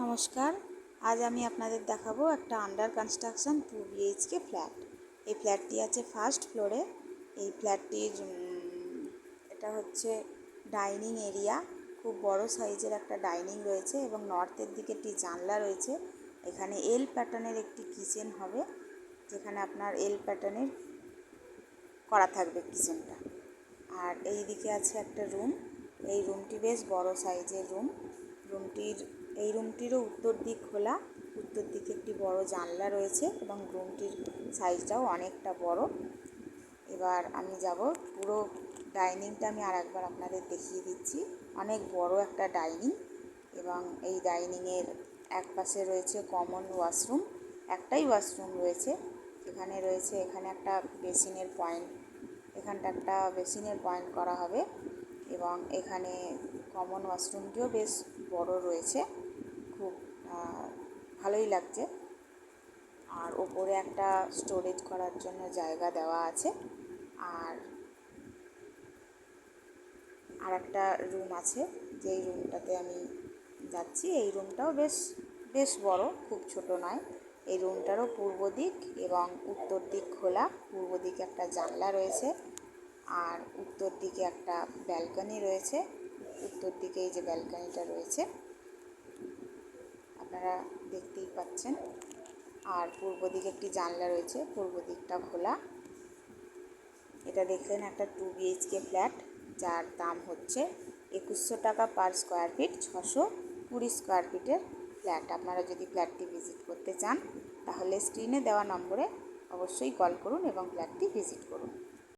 নমস্কার। আজ আমি আপনাদের দেখাবো একটা আন্ডার কনস্ট্রাকশন 2 বিএইচকে ফ্ল্যাট। এই ফ্ল্যাটটি আছে ফার্স্ট ফ্লোরে। এই ফ্ল্যাটটির এটা হচ্ছে ডাইনিং এরিয়া। খুব বড় সাইজের একটা ডাইনিং রয়েছে এবং নর্থের দিকে একটি জানলা রয়েছে। এখানে এল প্যাটার্নের একটি কিচেন হবে, যেখানে আপনার এল প্যাটার্নের করা থাকবে কিচেনটা। আর এই দিকে আছে একটা রুম। এই রুমটি বেশ বড় সাইজের রুম। এই রুমটিরও উত্তর দিক খোলা। উত্তর দিকে একটি বড় জানলা রয়েছে এবং রুমটির সাইজটাও অনেকটা বড়। এবার আমি যাব, পুরো ডাইনিংটা আমি আরেকবার আপনাদের দেখিয়ে দিচ্ছি। অনেক বড় একটা ডাইনিং এবং এই ডাইনিংয়ের এক পাশে রয়েছে কমন ওয়াশরুম। একটাই ওয়াশরুম রয়েছে। এখানে একটা বেসিনের পয়েন্ট, এখানটা একটা বেসিনের পয়েন্ট করা হবে এবং এখানে কমন ওয়াশরুমটিও বেশ বড় রয়েছে, খুব ভালোই লাগছে। আর ওপরে একটা স্টোরেজ করার জন্য জায়গা দেওয়া আছে। আর একটা রুম আছে, যেই রুমটাতে আমি যাচ্ছি। এই রুমটাও বেশ বড়, খুব ছোট নয়। এই রুমটারও পূর্ব দিক এবং উত্তর দিক খোলা। পূর্ব দিকে একটা জানলা রয়েছে আর উত্তর দিকে একটা ব্যালকনি রয়েছে। উত্তর দিকে এই যে ব্যালকনিটা রয়েছে আপনারা দেখতেই পাচ্ছেন। আর পূর্ব দিকে একটি জানলা রয়েছে, পূর্ব দিকটা খোলা। এটা দেখলেন একটা 2 বিএইচকে ফ্ল্যাট, যার দাম হচ্ছে 2100 টাকা পার স্কোয়ার ফিট। 620 স্কোয়ার ফিটের ফ্ল্যাট। আপনারা যদি ফ্ল্যাটটি ভিজিট করতে চান তাহলে স্ক্রিনে দেওয়া নম্বরে অবশ্যই কল করুন এবং ফ্ল্যাটটি ভিজিট করুন।